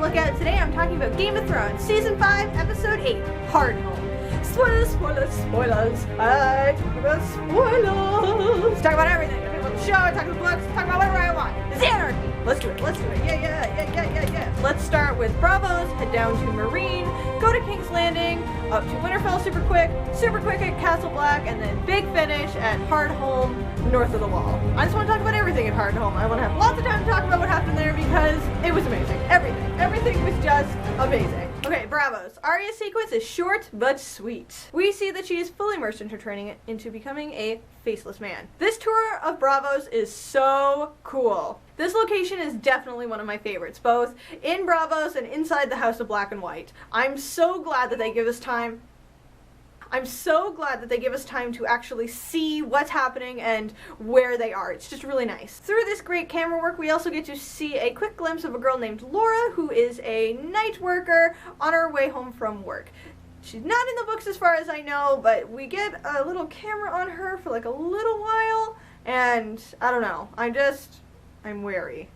look at. Today I'm talking about Game of Thrones, Season 5, Episode 8, Hardhome. Spoilers, spoilers, spoilers. I talk about spoilers. Talk about everything. I talk about the show, I talk about the books, I talk about whatever I want. It's anarchy. Let's do it, let's do it. Yeah. Let's start with Bravos, head down to Marine, go to King's Landing, up to Winterfell super quick at Castle Black, and then big finish at Hardhome, north of the Wall. I just want to talk about everything at Hardhome. I want to have lots of time to talk about what happened there because it was amazing. Everything was just amazing. Okay, Bravos. Arya's sequence is short but sweet. We see that she is fully immersed in her training into becoming a faceless man. This tour of Bravos is so cool. This location is definitely one of my favorites, both in Bravos and inside the House of Black and White. I'm so glad that they give us time to actually see what's happening and where they are. It's just really nice. Through this great camera work, we also get to see a quick glimpse of a girl named Laura, who is a night worker on her way home from work. She's not in the books as far as I know, but we get a little camera on her for like a little while, and I don't know. I'm wary.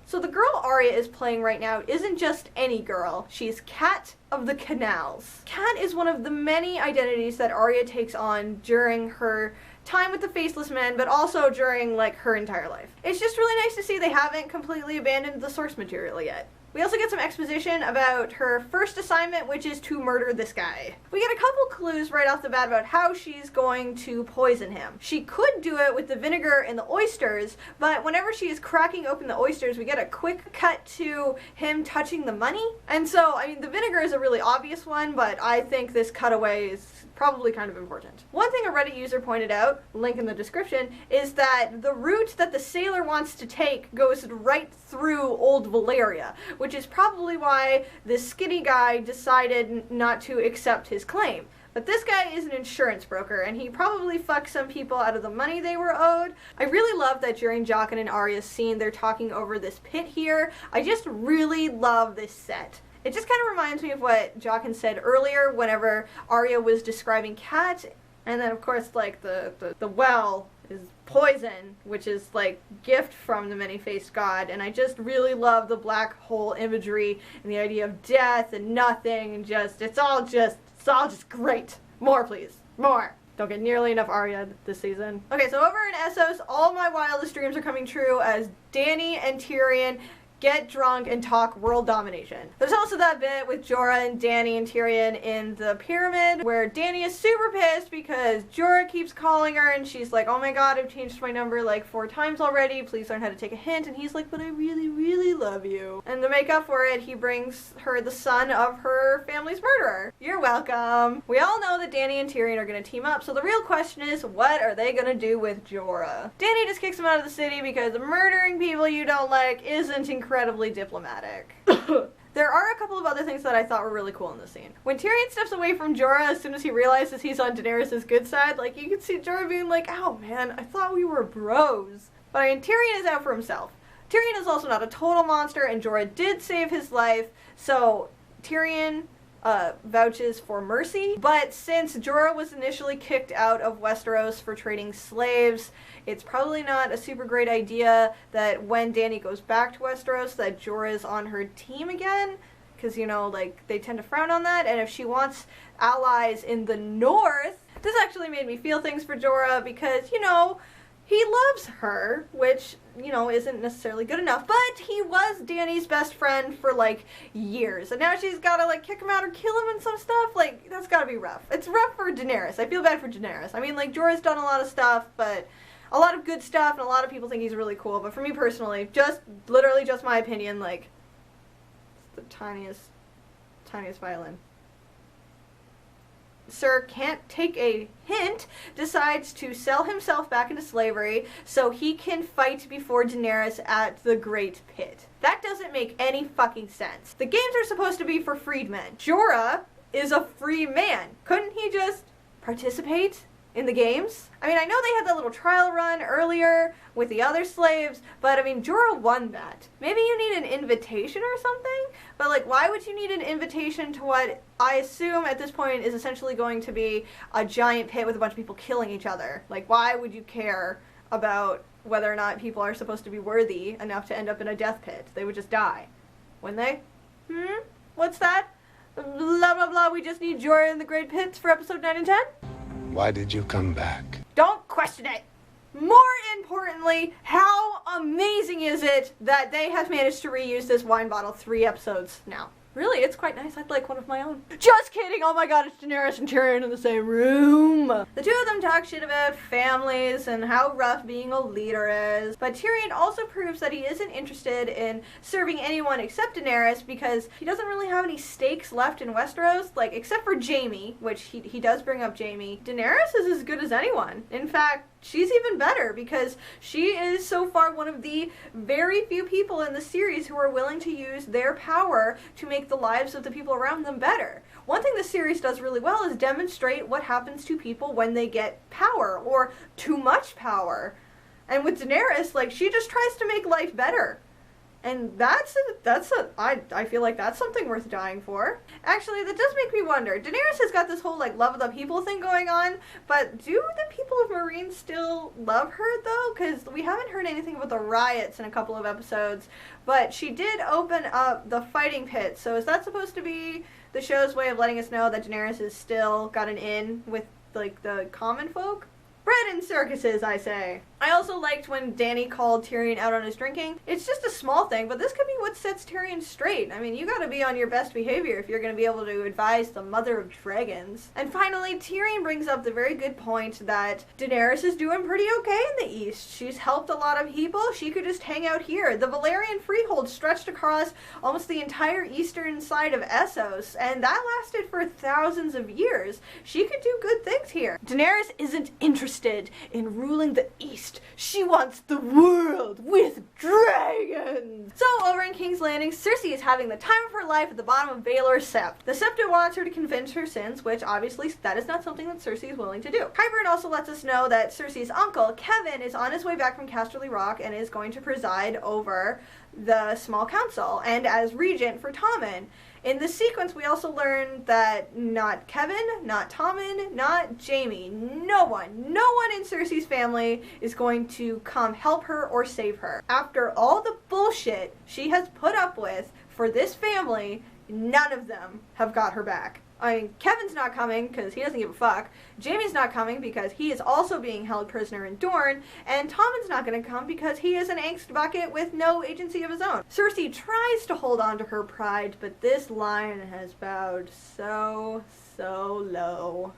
So the girl Arya is playing right now isn't just any girl. She's Cat of the Canals. Cat is one of the many identities that Arya takes on during her time with the Faceless Men, but also during like her entire life. It's just really nice to see they haven't completely abandoned the source material yet. We also get some exposition about her first assignment, which is to murder this guy. We get a couple clues right off the bat about how she's going to poison him. She could do it with the vinegar and the oysters, but whenever she is cracking open the oysters, we get a quick cut to him touching the money. And so, I mean, the vinegar is a really obvious one, but I think this cutaway is probably kind of important. One thing a Reddit user pointed out, link in the description, is that the route that the sailor wants to take goes right through Old Valeria, which is probably why this skinny guy decided not to accept his claim. But this guy is an insurance broker, and he probably fucked some people out of the money they were owed. I really love that during Jaqen and Arya's scene, they're talking over this pit here. I just really love this set. It just kind of reminds me of what Jaqen said earlier whenever Arya was describing Cat, and then of course like the well is poison, which is like gift from the many-faced god, and I just really love the black hole imagery and the idea of death and nothing and just it's all just great. More please. More. Don't get nearly enough Arya this season. Okay, so over in Essos, all my wildest dreams are coming true as Dany and Tyrion get drunk and talk world domination. There's also that bit with Jorah and Dany and Tyrion in the pyramid where Dany is super pissed because Jorah keeps calling her and she's like, oh my god, I've changed my number like 4 times already, please learn how to take a hint, and he's like, but I really, really love you. And to make up for it, he brings her the son of her family's murderer. You're welcome. We all know that Dany and Tyrion are gonna team up, so the real question is, what are they gonna do with Jorah? Dany just kicks him out of the city because murdering people you don't like isn't incredibly diplomatic. There are a couple of other things that I thought were really cool in this scene. When Tyrion steps away from Jorah as soon as he realizes he's on Daenerys' good side, like you can see Jorah being like, oh man, I thought we were bros. But I mean, Tyrion is out for himself. Tyrion is also not a total monster, and Jorah did save his life, so Tyrion vouches for mercy. But since Jorah was initially kicked out of Westeros for trading slaves, it's probably not a super great idea that when Dany goes back to Westeros that Jorah is on her team again, because, you know, like, they tend to frown on that, and if she wants allies in the north, this actually made me feel things for Jorah because, you know, he loves her, which, you know, isn't necessarily good enough, but he was Dany's best friend for, like, years, and now she's gotta, like, kick him out or kill him and some stuff. Like, that's gotta be rough. It's rough for Daenerys. I feel bad for Daenerys. I mean, like, Jorah's done a lot of stuff, but a lot of good stuff, and a lot of people think he's really cool, but for me personally, literally just my opinion, like, it's the tiniest violin. Sir can't take a hint, decides to sell himself back into slavery so he can fight before Daenerys at the Great Pit. That doesn't make any fucking sense. The games are supposed to be for freedmen. Jorah is a free man. Couldn't he just participate in the games? I mean, I know they had that little trial run earlier with the other slaves, but I mean, Jorah won that. Maybe you need an invitation or something, but like, why would you need an invitation to what I assume at this point is essentially going to be a giant pit with a bunch of people killing each other? Like, why would you care about whether or not people are supposed to be worthy enough to end up in a death pit? They would just die, wouldn't they? What's that? Blah, blah, blah, we just need Jorah in the Great Pits for episode 9 and 10? Why did you come back? Don't question it. More importantly, how amazing is it that they have managed to reuse this wine bottle 3 episodes now? Really, it's quite nice. I'd like one of my own. Just kidding! Oh my god, it's Daenerys and Tyrion in the same room! The two of them talk shit about families and how rough being a leader is, but Tyrion also proves that he isn't interested in serving anyone except Daenerys because he doesn't really have any stakes left in Westeros, like, except for Jaime, which he does bring up Jaime. Daenerys is as good as anyone. In fact, she's even better because she is so far one of the very few people in the series who are willing to use their power to make the lives of the people around them better. One thing the series does really well is demonstrate what happens to people when they get power or too much power. And with Daenerys, like, she just tries to make life better. And I feel like that's something worth dying for. Actually, that does make me wonder. Daenerys has got this whole, like, love of the people thing going on, but do the people of Meereen still love her, though? Because we haven't heard anything about the riots in a couple of episodes, but she did open up the fighting pit, so is that supposed to be the show's way of letting us know that Daenerys has still got an in with, like, the common folk? Bread and circuses, I say. I also liked when Dany called Tyrion out on his drinking. It's just a small thing, but this could be what sets Tyrion straight. I mean, you gotta be on your best behavior if you're gonna be able to advise the mother of dragons. And finally, Tyrion brings up the very good point that Daenerys is doing pretty okay in the East. She's helped a lot of people. She could just hang out here. The Valyrian freehold stretched across almost the entire eastern side of Essos, and that lasted for thousands of years. She could do good things here. Daenerys isn't interested in ruling the East. She wants the world with dragons! So, over in King's Landing, Cersei is having the time of her life at the bottom of Baelor's Sept. The Septa wants her to convince her sins, which obviously that is not something that Cersei is willing to do. Qyburn also lets us know that Cersei's uncle, Kevin, is on his way back from Casterly Rock and is going to preside over the small council and as regent for Tommen. In this sequence, we also learn that not Kevin, not Tommen, not Jaime, no one in Cersei's family is going to come help her or save her. After all the bullshit she has put up with for this family, none of them have got her back. I mean, Kevin's not coming because he doesn't give a fuck. Jaime's not coming because he is also being held prisoner in Dorne. And Tommen's not going to come because he is an angst bucket with no agency of his own. Cersei tries to hold on to her pride, but this lion has bowed so low.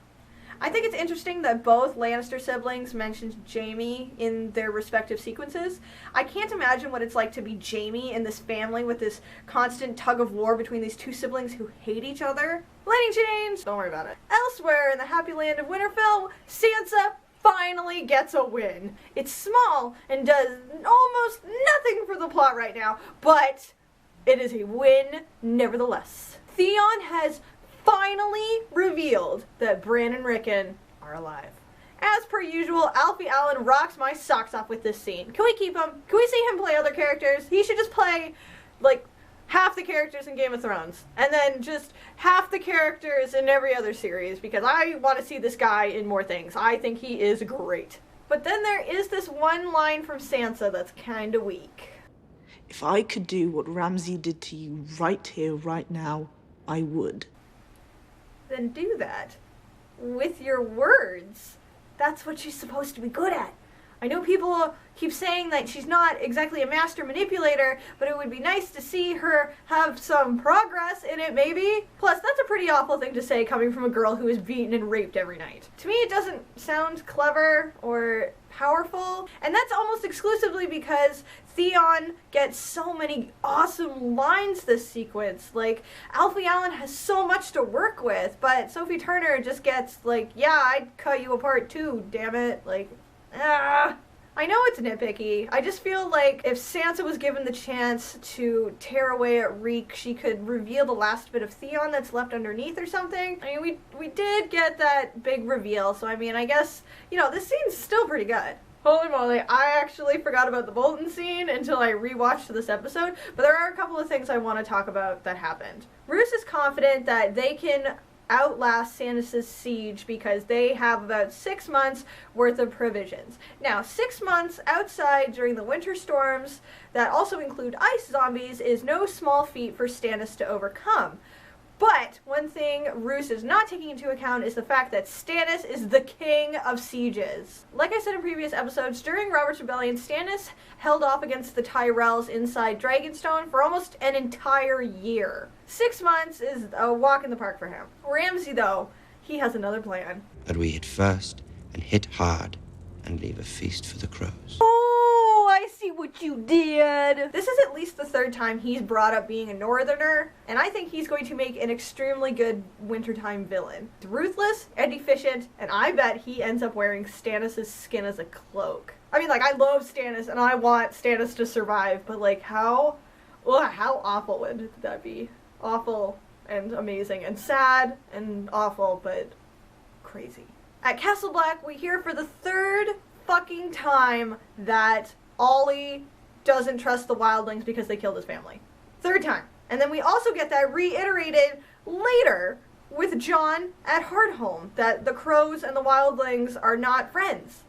I think it's interesting that both Lannister siblings mentioned Jaime in their respective sequences. I can't imagine what it's like to be Jaime in this family with this constant tug of war between these two siblings who hate each other. Lighting change! Don't worry about it. Elsewhere in the happy land of Winterfell, Sansa finally gets a win. It's small and does almost nothing for the plot right now, but it is a win nevertheless. Theon has finally revealed that Bran and Rickon are alive. As per usual, Alfie Allen rocks my socks off with this scene. Can we keep him? Can we see him play other characters? He should just play, like, half the characters in Game of Thrones, and then just half the characters in every other series, because I want to see this guy in more things. I think he is great. But then there is this one line from Sansa that's kinda weak. If I could do what Ramsay did to you right here, right now, I would. Then do that. With your words. That's what she's supposed to be good at. I know people keep saying that she's not exactly a master manipulator, but it would be nice to see her have some progress in it, maybe. Plus, that's a pretty awful thing to say coming from a girl who is beaten and raped every night. To me, it doesn't sound clever or powerful, and that's almost exclusively because Theon gets so many awesome lines this sequence. Like, Alfie Allen has so much to work with, but Sophie Turner just gets, like, yeah, I'd cut you apart too, damn it. Like, I know it's nitpicky. I just feel like if Sansa was given the chance to tear away at Reek, she could reveal the last bit of Theon that's left underneath or something. I mean, we did get that big reveal, so I mean, I guess, you know, this scene's still pretty good. Holy moly, I actually forgot about the Bolton scene until I rewatched this episode, but there are a couple of things I want to talk about that happened. Roose is confident that they can outlast Stannis' siege because they have about 6 months worth of provisions. Now, 6 months outside during the winter storms that also include ice zombies is no small feat for Stannis to overcome. But one thing Roose is not taking into account is the fact that Stannis is the king of sieges. Like I said in previous episodes, during Robert's Rebellion, Stannis held off against the Tyrells inside Dragonstone for almost an entire year. 6 months is a walk in the park for him. Ramsay, though, he has another plan. That we hit first and hit hard and leave a feast for the crows. Oh, I see what you did. This is at least the 3rd time he's brought up being a northerner, and I think he's going to make an extremely good wintertime villain. He's ruthless and efficient, and I bet he ends up wearing Stannis' skin as a cloak. I mean, like, I love Stannis, and I want Stannis to survive, but, like, how awful would that be? Awful and amazing and sad and awful, but crazy. At Castle Black, we hear for the 3rd fucking time that Ollie doesn't trust the wildlings because they killed his family. 3rd time. And then we also get that reiterated later with Jon at Hardhome, that the crows and the wildlings are not friends.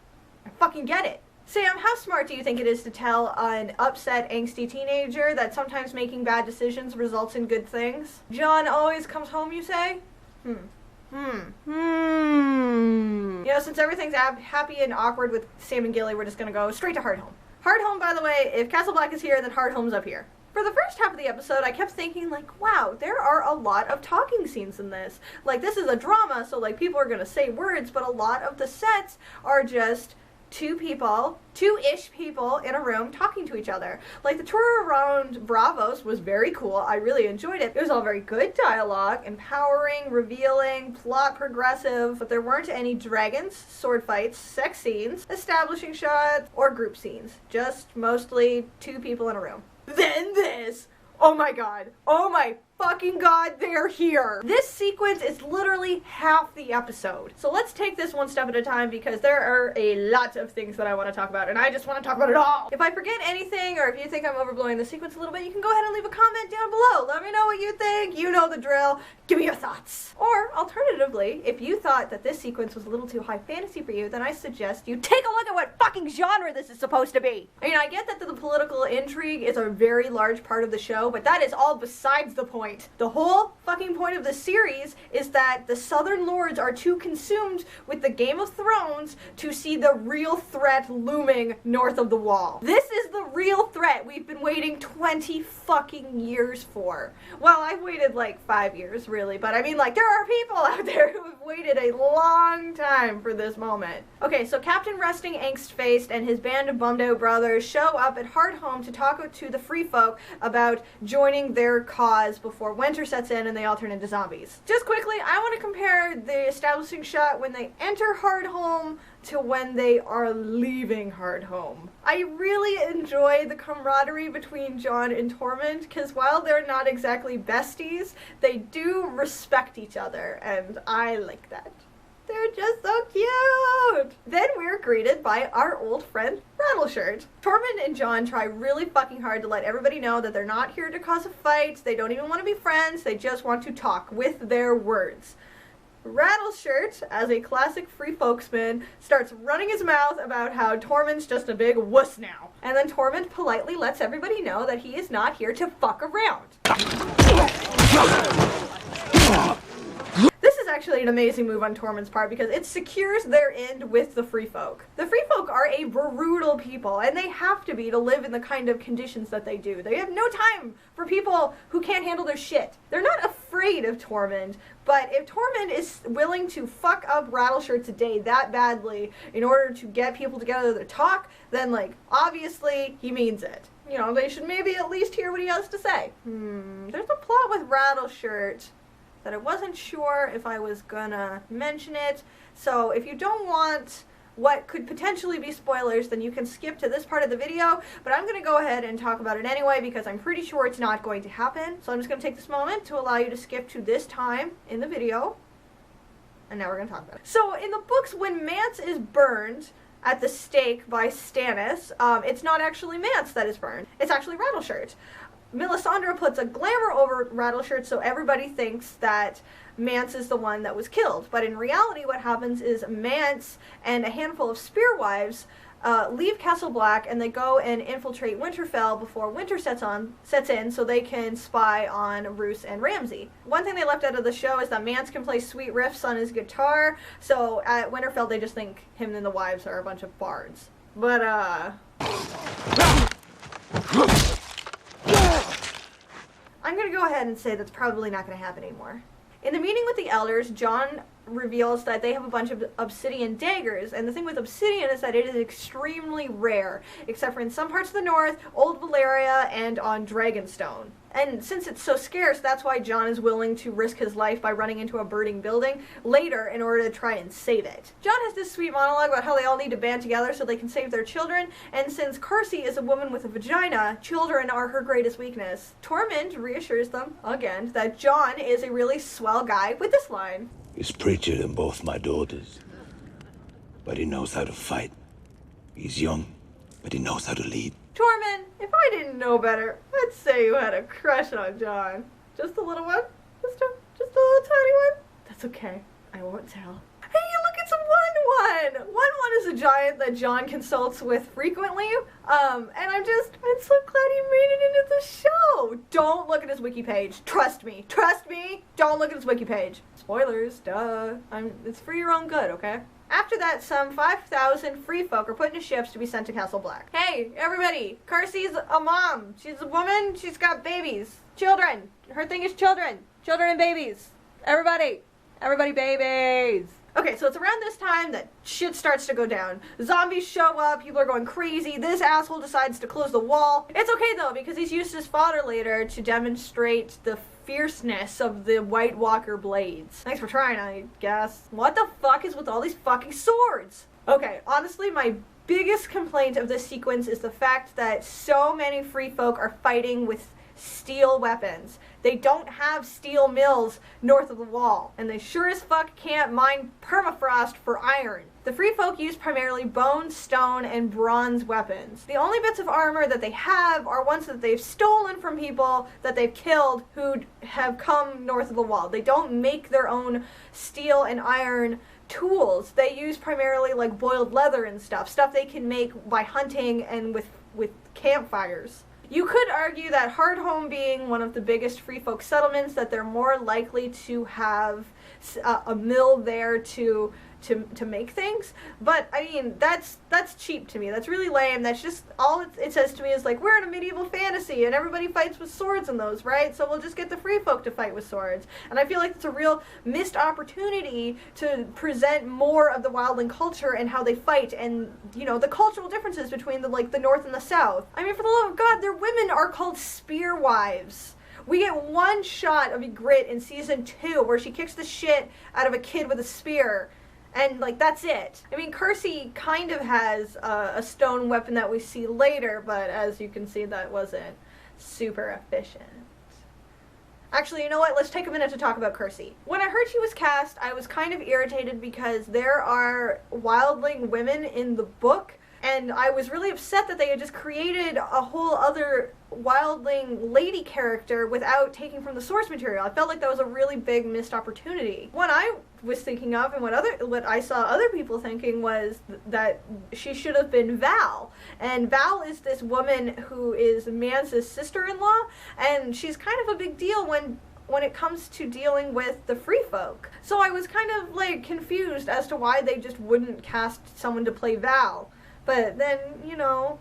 I fucking get it. Sam, how smart do you think it is to tell an upset, angsty teenager that sometimes making bad decisions results in good things? Jon always comes home, you say? You know, since everything's happy and awkward with Sam and Gilly, we're just gonna go straight to Hardhome. Hardhome, by the way, if Castle Black is here, then Hardhome's up here. For the first half of the episode, I kept thinking, like, wow, there are a lot of talking scenes in this. Like, this is a drama, so, like, people are gonna say words, but a lot of the sets are just two-ish people in a room talking to each other. Like, the tour around Bravos was very cool. I really enjoyed it. It was all very good dialogue, empowering, revealing, plot progressive, but there weren't any dragons, sword fights, sex scenes, establishing shots, or group scenes. Just mostly 2 people in a room. Then this! Oh my god. Oh my fucking god, they're here. This sequence is literally half the episode. So let's take this one step at a time because there are a lot of things that I want to talk about and I just want to talk about it all. If I forget anything or if you think I'm overblowing the sequence a little bit, you can go ahead and leave a comment down below. Let me know what you think. You know the drill. Give me your thoughts. Or alternatively, if you thought that this sequence was a little too high fantasy for you, then I suggest you take a look at what fucking genre this is supposed to be. I mean, I get that the political intrigue is a very large part of the show, but that is all besides the point. The whole fucking point of the series is that the Southern Lords are too consumed with the Game of Thrones to see the real threat looming north of the Wall. This is the real threat we've been waiting 20 fucking years for. Well, I've waited like 5 years, really, but I mean, like, there are people out there who have waited a long time for this moment. Okay, so Captain Resting Angst-Faced and his band of bummed-out brothers show up at Hardhome to talk to the free folk about joining their cause before winter sets in and they all turn into zombies. Just quickly, I want to compare the establishing shot when they enter Hardhome to when they are leaving Hardhome. I really enjoy the camaraderie between Jon and Tormund because while they're not exactly besties, they do respect each other and I like that. They're just so cute! Then we're greeted by our old friend, Rattleshirt. Tormund and Jon try really fucking hard to let everybody know that they're not here to cause a fight, they don't even want to be friends, they just want to talk with their words. Rattleshirt, as a classic free folksman, starts running his mouth about how Tormund's just a big wuss now. And then Tormund politely lets everybody know that he is not here to fuck around. This is actually an amazing move on Tormund's part because it secures their end with the free folk. The free folk are a brutal people and they have to be to live in the kind of conditions that they do. They have no time for people who can't handle their shit. They're not afraid of Tormund, but if Tormund is willing to fuck up Rattleshirt's day that badly in order to get people together to talk, then, like, obviously he means it. You know, they should maybe at least hear what he has to say. There's a plot with Rattleshirt that I wasn't sure if I was gonna mention it, so if you don't want what could potentially be spoilers, then you can skip to this part of the video, but I'm gonna go ahead and talk about it anyway because I'm pretty sure it's not going to happen. So I'm just gonna take this moment to allow you to skip to this time in the video, and now we're gonna talk about it. So in the books, when Mance is burned at the stake by Stannis, it's not actually Mance that is burned, it's actually Rattleshirt. Melisandre puts a glamour over Rattleshirt so everybody thinks that Mance is the one that was killed. But in reality, what happens is Mance and a handful of Spearwives leave Castle Black, and they go and infiltrate Winterfell before winter sets in so they can spy on Roose and Ramsay. One thing they left out of the show is that Mance can play sweet riffs on his guitar, so at Winterfell they just think him and the wives are a bunch of bards. But, I'm gonna go ahead and say that's probably not gonna happen anymore. In the meeting with the elders, Jon reveals that they have a bunch of obsidian daggers, and the thing with obsidian is that it is extremely rare, except for in some parts of the north, Old Valyria, and on Dragonstone. And since it's so scarce, that's why Jon is willing to risk his life by running into a burning building later in order to try and save it. Jon has this sweet monologue about how they all need to band together so they can save their children, and since Cersei is a woman with a vagina, children are her greatest weakness. Tormund reassures them, again, that Jon is a really swell guy with this line. He's prettier than both my daughters, but he knows how to fight. He's young, but he knows how to lead. Tormund, if I didn't know better, I'd say you had a crush on Jon. Just a little one? Just a little tiny one? That's okay. I won't tell. Hey, look, it's a 1-1! 1-1 is a giant that Jon consults with frequently, and I'm so glad he made it into the show! Don't look at his wiki page. Trust me, don't look at his wiki page. Spoilers, duh. It's for your own good, okay? After that, some 5,000 free folk are put into ships to be sent to Castle Black. Hey, everybody! Cersei's a mom. She's a woman. She's got babies. Children. Her thing is children. Children and babies. Everybody. Everybody babies. Okay, so it's around this time that shit starts to go down. Zombies show up, people are going crazy, this asshole decides to close the wall. It's okay though, because he's used his fodder later to demonstrate the fierceness of the White Walker blades. Thanks for trying, I guess. What the fuck is with all these fucking swords? Okay, honestly, my biggest complaint of this sequence is the fact that so many free folk are fighting with steel weapons. They don't have steel mills north of the wall, and they sure as fuck can't mine permafrost for iron. The free folk use primarily bone, stone, and bronze weapons. The only bits of armor that they have are ones that they've stolen from people that they've killed who have come north of the wall. They don't make their own steel and iron tools. They use primarily like boiled leather and stuff they can make by hunting and with campfires. You could argue that Hardhome being one of the biggest free folk settlements, that they're more likely to have a mill there to make things, but I mean that's cheap to me. That's really lame. That's just all it says to me is like, we're in a medieval fantasy and everybody fights with swords in those, right? So we'll just get the free folk to fight with swords. And I feel like it's a real missed opportunity to present more of the wildling culture and how they fight, and you know, the cultural differences between the north and the south. I mean, for the love of God, their women are called spearwives. We get one shot of Ygritte in season 2 where she kicks the shit out of a kid with a spear. And, like, that's it. I mean, Cersei kind of has a stone weapon that we see later, but as you can see, that wasn't super efficient. Actually, you know what? Let's take a minute to talk about Cersei. When I heard she was cast, I was kind of irritated because there are wildling women in the book, and I was really upset that they had just created a whole other wildling lady character without taking from the source material. I felt like that was a really big missed opportunity. What I was thinking of, and what I saw other people thinking, was that she should have been Val. And Val is this woman who is Mance's sister-in-law, and she's kind of a big deal when it comes to dealing with the free folk. So I was kind of like confused as to why they just wouldn't cast someone to play Val. But then, you know,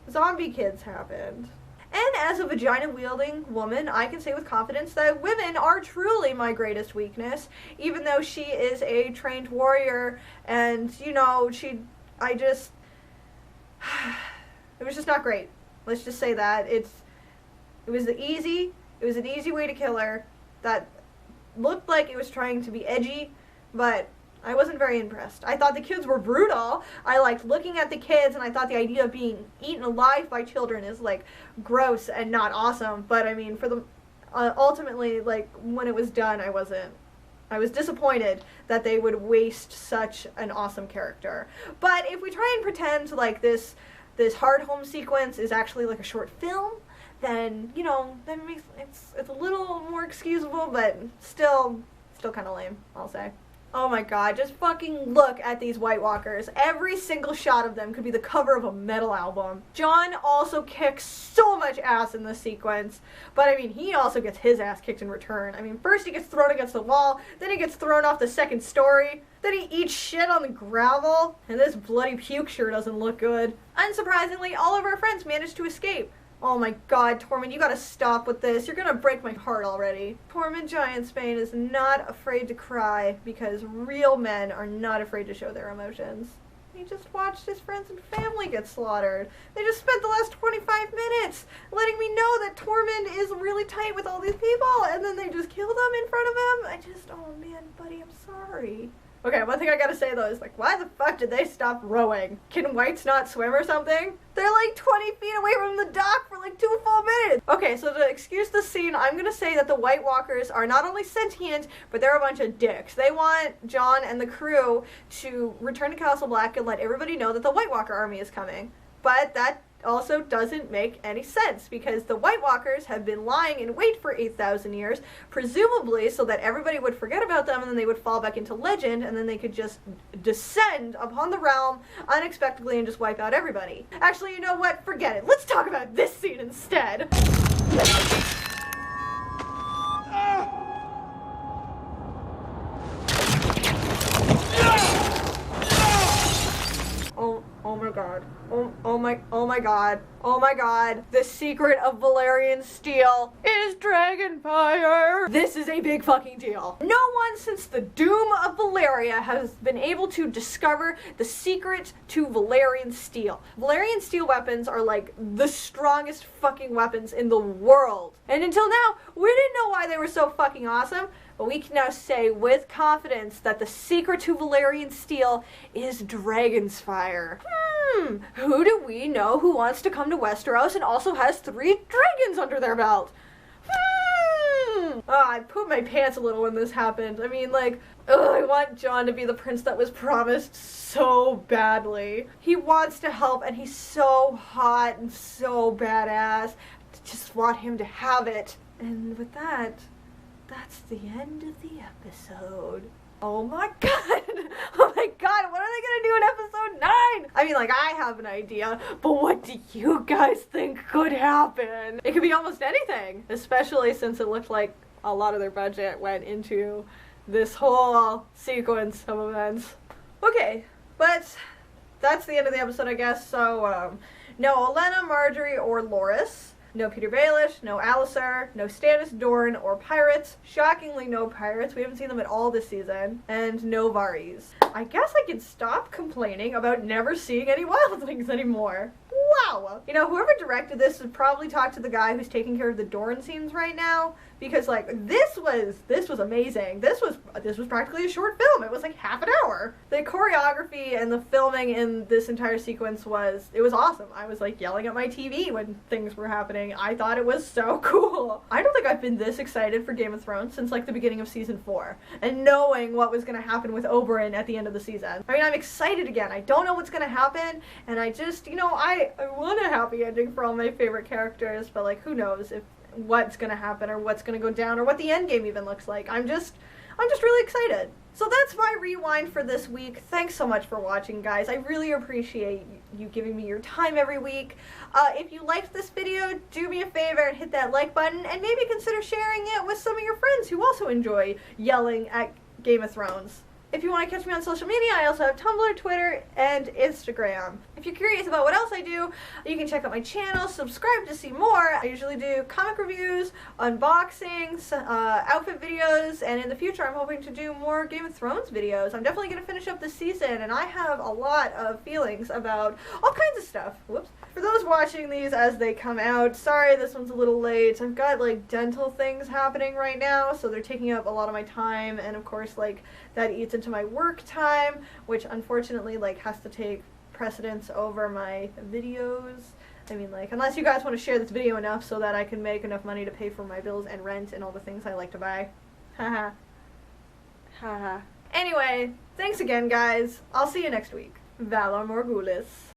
zombie kids happened. And as a vagina-wielding woman, I can say with confidence that women are truly my greatest weakness, even though she is a trained warrior, and, you know, it was just not great. Let's just say that. It was an easy way to kill her that looked like it was trying to be edgy, but I wasn't very impressed. I thought the kids were brutal. I liked looking at the kids, and I thought the idea of being eaten alive by children is, like, gross and not awesome. But, I mean, for the ultimately, like, when it was done, I was disappointed that they would waste such an awesome character. But if we try and pretend like this Hardhome sequence is actually like a short film, then, you know, that makes it's a little more excusable, but still kind of lame, I'll say. Oh my god, just fucking look at these White Walkers. Every single shot of them could be the cover of a metal album. Jon also kicks so much ass in this sequence, but I mean, he also gets his ass kicked in return. I mean, first he gets thrown against the wall, then he gets thrown off the second story, then he eats shit on the gravel, and this bloody puke sure doesn't look good. Unsurprisingly, all of our friends manage to escape. Oh my god, Tormund, you gotta stop with this. You're gonna break my heart already. Tormund Giantsbane is not afraid to cry because real men are not afraid to show their emotions. He just watched his friends and family get slaughtered. They just spent the last 25 minutes letting me know that Tormund is really tight with all these people, and then they just killed him in front of him. Oh man, buddy, I'm sorry. Okay, one thing I gotta say though is, like, why the fuck did they stop rowing? Can whites not swim or something? They're like 20 feet away from the dock for like 2 full minutes! Okay, so to excuse the scene, I'm gonna say that the White Walkers are not only sentient, but they're a bunch of dicks. They want Jon and the crew to return to Castle Black and let everybody know that the White Walker army is coming. But that also doesn't make any sense because the White Walkers have been lying in wait for 8,000 years, presumably so that everybody would forget about them and then they would fall back into legend and then they could just descend upon the realm unexpectedly and just wipe out everybody. Actually, you know what? Forget it. Let's talk about this scene instead. Oh my god. Oh my god. Oh my god. The secret of Valyrian steel is dragon fire. This is a big fucking deal. No one since the doom of Valyria has been able to discover the secret to Valyrian steel. Valyrian steel weapons are like the strongest fucking weapons in the world. And until now, we didn't know why they were so fucking awesome. But we can now say with confidence that the secret to Valyrian steel is dragon's fire. Who do we know who wants to come to Westeros and also has 3 dragons under their belt? Oh, I pooped my pants a little when this happened. I mean, like, I want Jon to be the prince that was promised so badly. He wants to help and he's so hot and so badass. I just want him to have it. And with that, that's the end of the episode. Oh my god! Oh my god, what are they gonna do in episode 9? I mean, like, I have an idea, but what do you guys think could happen? It could be almost anything, especially since it looked like a lot of their budget went into this whole sequence of events. Okay, but that's the end of the episode, I guess. So, no Olenna, Marjorie, or Loras. No Peter Baelish, no Alliser, no Stannis, Dorne, or pirates. Shockingly, no pirates. We haven't seen them at all this season. And no Varys. I guess I can stop complaining about never seeing any wildlings anymore. Wow! You know, whoever directed this would probably talk to the guy who's taking care of the Dorne scenes right now, because like this was amazing. This was practically a short film. It was like half an hour. The choreography and the filming in this entire sequence was awesome. I was like yelling at my TV when things were happening. I thought it was so cool. I don't think I've been this excited for Game of Thrones since like the beginning of season 4, and knowing what was gonna happen with Oberyn at the end of the season. I mean, I'm excited again. I don't know what's gonna happen, and I just, you know, I want a happy ending for all my favorite characters, but like, who knows if what's gonna happen or what's gonna go down or what the end game even looks like. I'm just really excited. So that's my rewind for this week. Thanks so much for watching, guys. I really appreciate you giving me your time every week. If you liked this video, do me a favor and hit that like button, and maybe consider sharing it with some of your friends who also enjoy yelling at Game of Thrones. If you want to catch me on social media, I also have Tumblr, Twitter, and Instagram. If you're curious about what else I do, you can check out my channel, subscribe to see more. I usually do comic reviews, unboxings, outfit videos, and in the future I'm hoping to do more Game of Thrones videos. I'm definitely going to finish up this season, and I have a lot of feelings about all kinds of stuff. Whoops. For those watching these as they come out, sorry this one's a little late. I've got like dental things happening right now, so they're taking up a lot of my time, and of course like that eats into my work time, which unfortunately like has to take precedence over my videos. I mean, like, unless you guys want to share this video enough so that I can make enough money to pay for my bills and rent and all the things I like to buy. Haha. Haha. Anyway, thanks again, guys. I'll see you next week. Valor Morgulis.